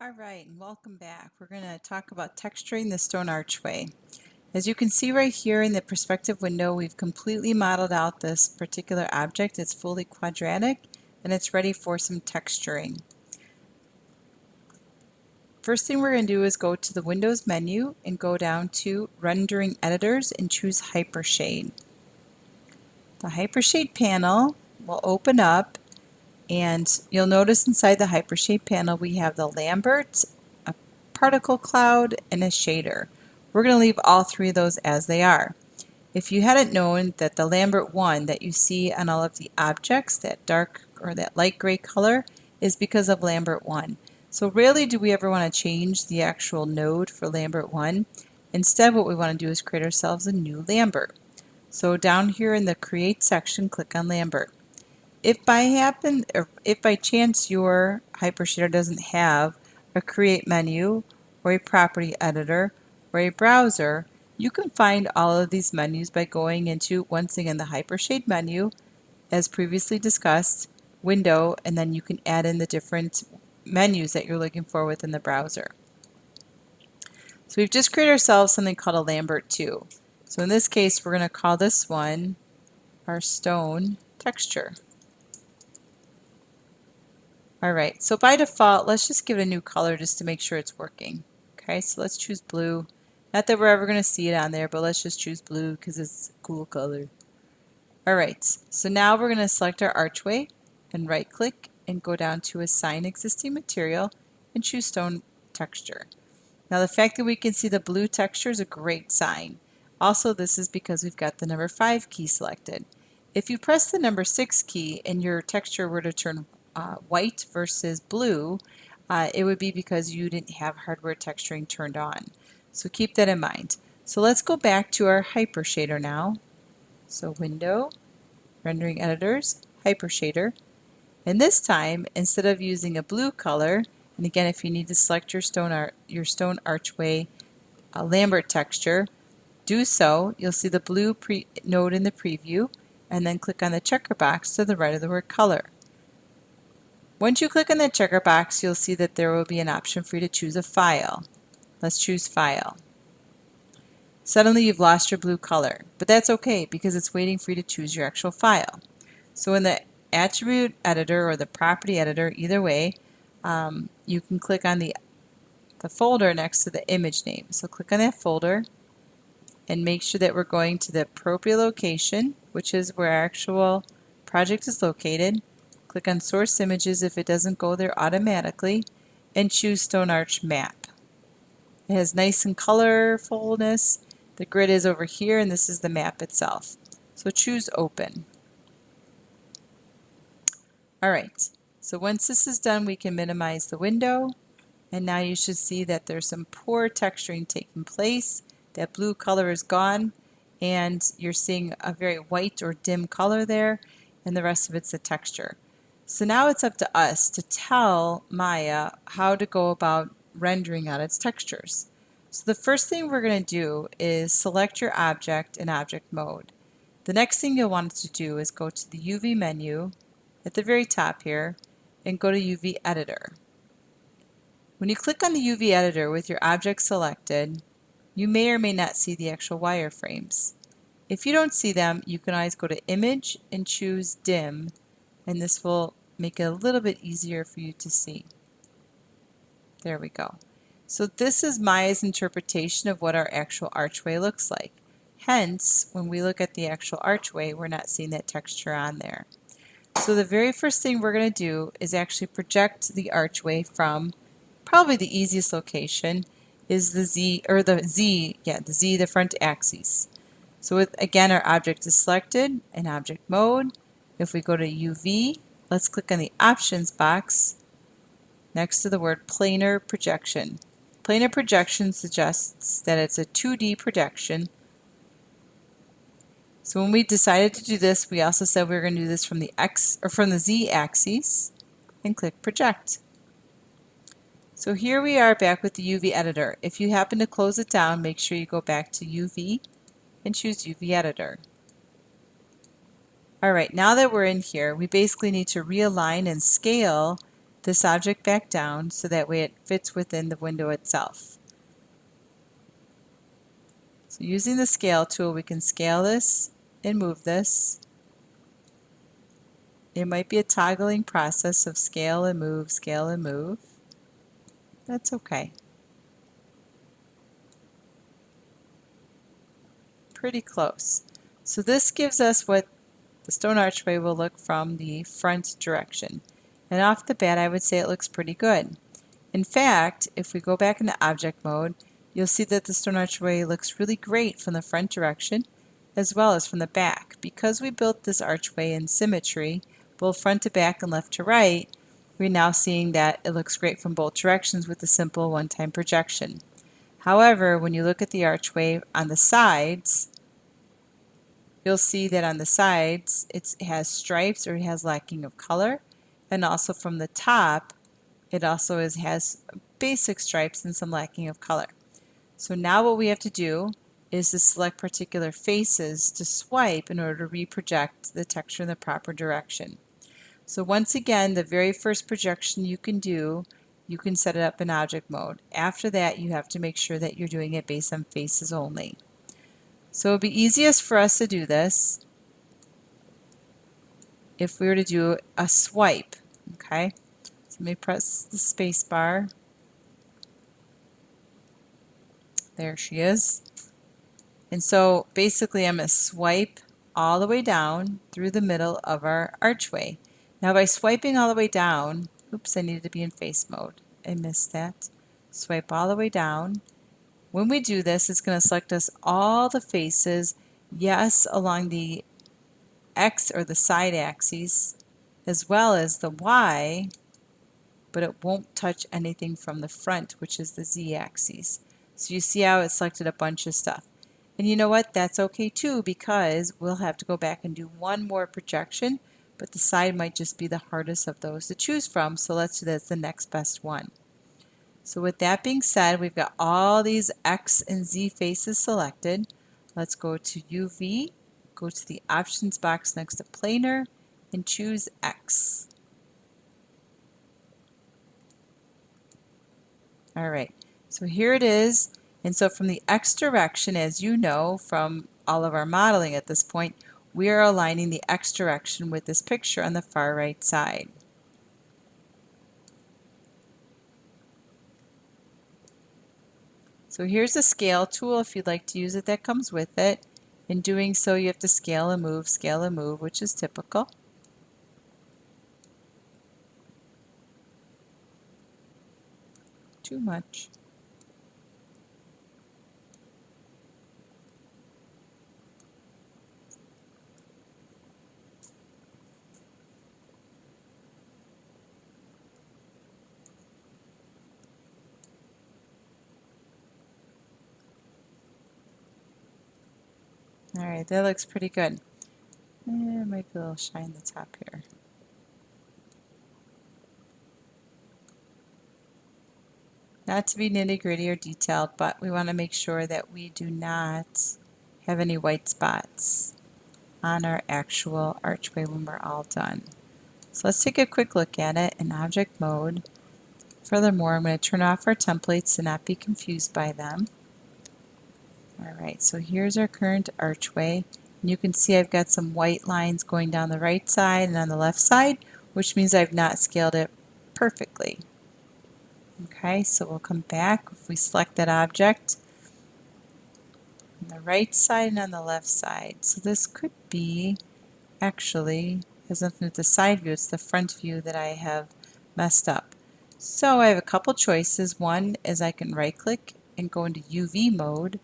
All right, and welcome back. We're going to talk about texturing the stone archway. As you can see right here in the perspective window, we've completely modeled out this particular object. It's fully quadratic and it's ready for some texturing. First thing we're going to do is go to the Windows menu and go down to Rendering Editors and choose Hypershade. The Hypershade panel will open up, and you'll notice inside the Hypershade panel we have the Lambert, a particle cloud, and a shader. We're going to leave all three of those as they are. If you hadn't known that the Lambert one that you see on all of the objects, that dark or that light gray color, is because of Lambert 1. So rarely do we ever want to change the actual node for Lambert 1. Instead, what we want to do is create ourselves a new Lambert. So down here in the Create section, click on Lambert. If by chance your hypershader doesn't have a create menu or a property editor or a browser, you can find all of these menus by going into, once again, the hypershade menu, as previously discussed, window, and then you can add in the different menus that you're looking for within the browser. So we've just created ourselves something called a Lambert 2. So in this case, we're going to call this one our stone texture. Alright, so by default, let's just give it a new color just to make sure it's working. Okay, so let's choose blue. Not that we're ever going to see it on there, but let's just choose blue because it's a cool color. Alright, so now we're going to select our archway and right click and go down to Assign Existing Material and choose Stone Texture. Now the fact that we can see the blue texture is a great sign. Also, this is because we've got the number 5 key selected. If you press the number 6 key and your texture were to turn white versus blue, it would be because you didn't have hardware texturing turned on. So keep that in mind. So let's go back to our hypershader now. So Window, Rendering Editors, Hypershader. And this time, instead of using a blue color, and again, if you need to select your stone archway Lambert texture, do so. You'll see the blue node in the preview, and then click on the checker box to the right of the word color. Once you click on the checker box, you'll see that there will be an option for you to choose a file. Let's choose File. Suddenly you've lost your blue color, but that's okay because it's waiting for you to choose your actual file. So in the attribute editor or the property editor, either way, you can click on the folder next to the image name. So click on that folder and make sure that we're going to the appropriate location, which is where our actual project is located. Click on Source Images if it doesn't go there automatically, and choose Stone Arch Map. It has nice and colorfulness. The grid is over here, and this is the map itself. So choose Open. Alright, so once this is done, we can minimize the window, and now you should see that there's some poor texturing taking place. That blue color is gone, and you're seeing a very white or dim color there, and the rest of it's the texture. So now it's up to us to tell Maya how to go about rendering out its textures. So the first thing we're going to do is select your object in object mode. The next thing you'll want to do is go to the UV menu at the very top here and go to UV Editor. When you click on the UV Editor with your object selected, you may or may not see the actual wireframes. If you don't see them, you can always go to Image and choose Dim, and this will make it a little bit easier for you to see. There we go. So this is Maya's interpretation of what our actual archway looks like. Hence, when we look at the actual archway, we're not seeing that texture on there. So the very first thing we're going to do is actually project the archway from probably the easiest location is the Z, the front axis. So again, our object is selected in object mode. If we go to UV, let's click on the options box next to the word planar projection. Planar projection suggests that it's a 2D projection. So when we decided to do this, we also said we were going to do this from the Z axis and click project. So here we are back with the UV editor. If you happen to close it down, make sure you go back to UV and choose UV editor. Alright, now that we're in here, we basically need to realign and scale this object back down so that way it fits within the window itself. So using the scale tool, we can scale this and move this. It might be a toggling process of scale and move, scale and move. That's okay. Pretty close. So this gives us what the stone archway will look from the front direction. And off the bat, I would say it looks pretty good. In fact, if we go back into object mode, you'll see that the stone archway looks really great from the front direction as well as from the back. Because we built this archway in symmetry, both front to back and left to right, we're now seeing that it looks great from both directions with the simple one-time projection. However, when you look at the archway on the sides, you'll see that on the sides it has stripes or it has lacking of color, and also from the top it also has basic stripes and some lacking of color. So now what we have to do is to select particular faces to swipe in order to reproject the texture in the proper direction. So once again, the very first projection you can do, you can set it up in object mode. After that, you have to make sure that you're doing it based on faces only. So it would be easiest for us to do this if we were to do a swipe. Okay, so let me press the space bar. There she is. And so basically I'm going to swipe all the way down through the middle of our archway. Now by swiping all the way down, oops, I needed to be in face mode. I missed that. Swipe all the way down. When we do this, it's going to select us all the faces, yes, along the X or the side axes, as well as the Y, but it won't touch anything from the front, which is the Z axis. So you see how it selected a bunch of stuff. And you know what? That's okay too, because we'll have to go back and do one more projection, but the side might just be the hardest of those to choose from. So let's do that as the next best one. So with that being said, we've got all these X and Z faces selected. Let's go to UV, go to the options box next to planar, and choose X. All right, so here it is. And so from the X direction, as you know from all of our modeling at this point, we are aligning the X direction with this picture on the far right side. So here's the scale tool if you'd like to use it that comes with it. In doing so, you have to scale and move, which is typical. Too much. All right, that looks pretty good. It might be a little shine in the top here. Not to be nitty-gritty or detailed, but we want to make sure that we do not have any white spots on our actual archway when we're all done. So let's take a quick look at it in object mode. Furthermore, I'm going to turn off our templates to not be confused by them. Alright, so here's our current archway. And you can see I've got some white lines going down the right side and on the left side, which means I've not scaled it perfectly. Okay, so we'll come back. If we select that object on the right side and on the left side. So this could be, actually, has nothing to do with the side view, it's the front view that I have messed up. So I have a couple choices. One is I can right click and go into UV mode.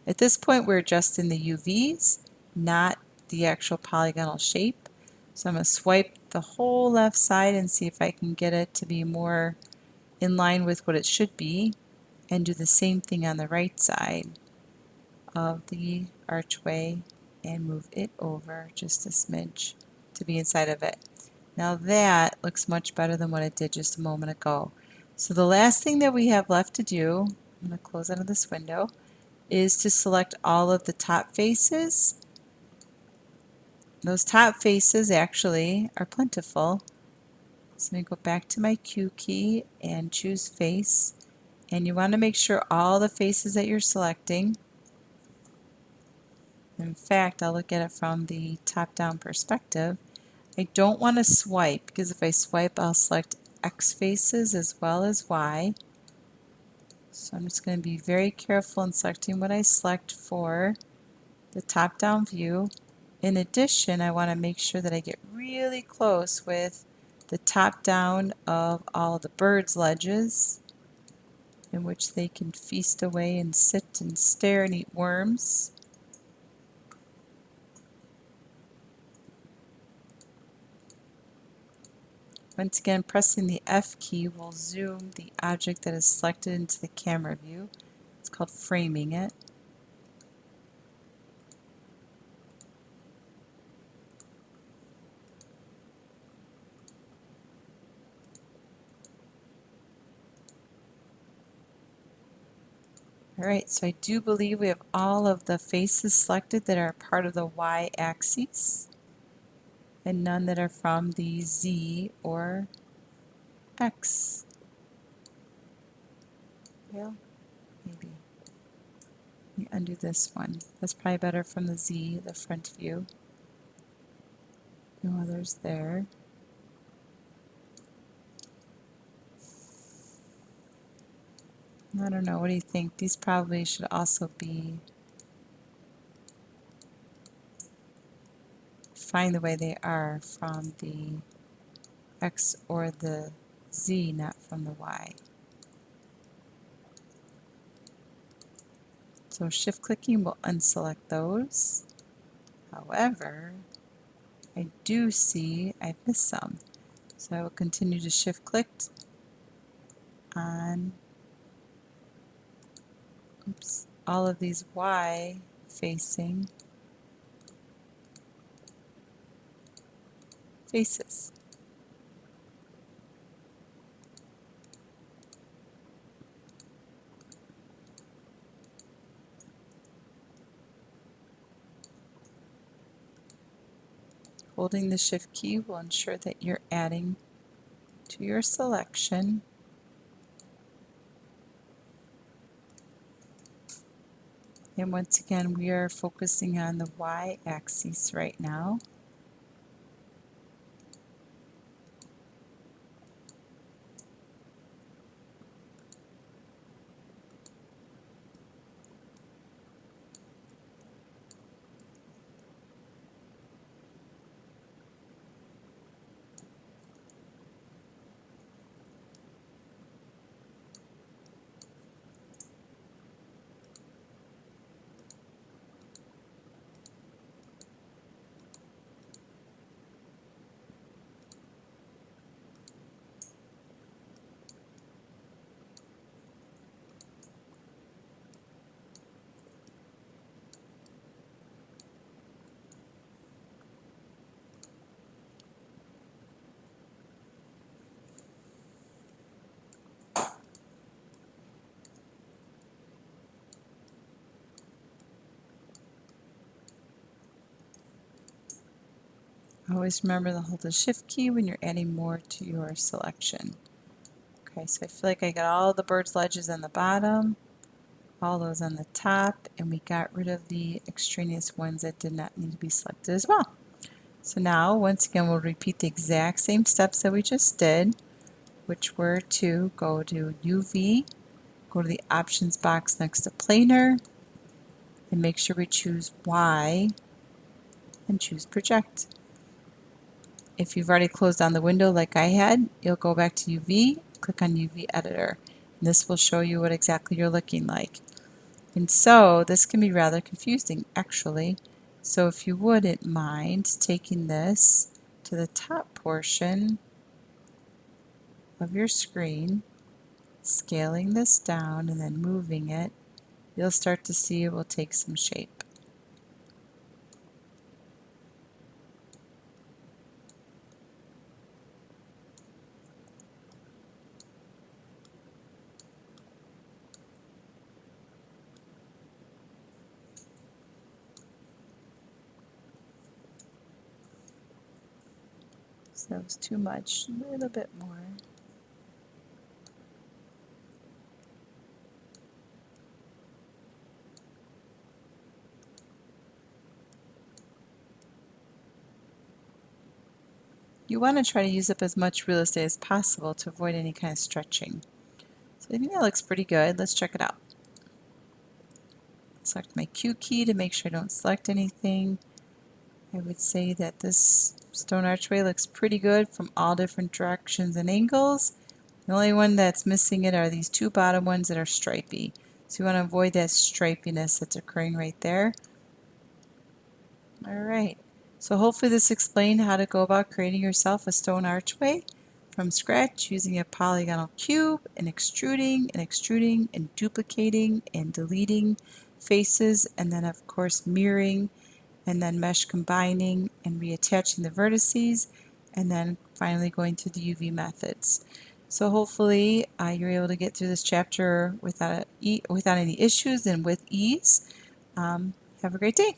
At this point we're adjusting the UVs, not the actual polygonal shape. So I'm going to swipe the whole left side and see if I can get it to be more in line with what it should be, and do the same thing on the right side of the archway and move it over just a smidge to be inside of it. Now that looks much better than what it did just a moment ago. So the last thing that we have left to do, I'm going to close out of this window, is to select all of the top faces. Those top faces actually are plentiful. So I'm going to go back to my Q key and choose face. And you want to make sure all the faces that you're selecting, in fact, I'll look at it from the top-down perspective. I don't want to swipe because if I swipe, I'll select X faces as well as Y. So I'm just going to be very careful in selecting what I select for the top-down view. In addition, I want to make sure that I get really close with the top-down of all the birds' ledges in which they can feast away and sit and stare and eat worms. Once again, pressing the F key will zoom the object that is selected into the camera view. It's called framing it. Alright, so I do believe we have all of the faces selected that are part of the y-axis and none that are from the z or x. Well, maybe. Let me undo this one. That's probably better from the z, the front view. No others there. I don't know, what do you think? These probably should also be fine the way they are from the X or the Z, not from the Y. So shift clicking will unselect those. However, I do see I've missed some. So I will continue to shift click on all of these Y facing faces. Holding the shift key will ensure that you're adding to your selection. And once again, we are focusing on the y-axis right now. Always remember to hold the shift key when you're adding more to your selection. Okay, so I feel like I got all the bird's ledges on the bottom, all those on the top, and we got rid of the extraneous ones that did not need to be selected as well. So now, once again, we'll repeat the exact same steps that we just did, which were to go to UV, go to the options box next to planar, and make sure we choose Y and choose project. If you've already closed down the window like I had, you'll go back to UV, click on UV editor, and this will show you what exactly you're looking like. And so this can be rather confusing actually. So if you wouldn't mind taking this to the top portion of your screen, scaling this down and then moving it, you'll start to see it will take some shape. So that was too much. A little bit more. You want to try to use up as much real estate as possible to avoid any kind of stretching. So I think that looks pretty good. Let's check it out. Select my Q key to make sure I don't select anything. I would say that this stone archway looks pretty good from all different directions and angles. The only one that's missing it are these two bottom ones that are stripy. So you want to avoid that stripiness that's occurring right there. Alright, so hopefully this explained how to go about creating yourself a stone archway from scratch using a polygonal cube and extruding and duplicating and deleting faces, and then of course mirroring, and then mesh combining and reattaching the vertices, and then finally going through the UV methods. So hopefully you're able to get through this chapter without any issues and with ease. Have a great day.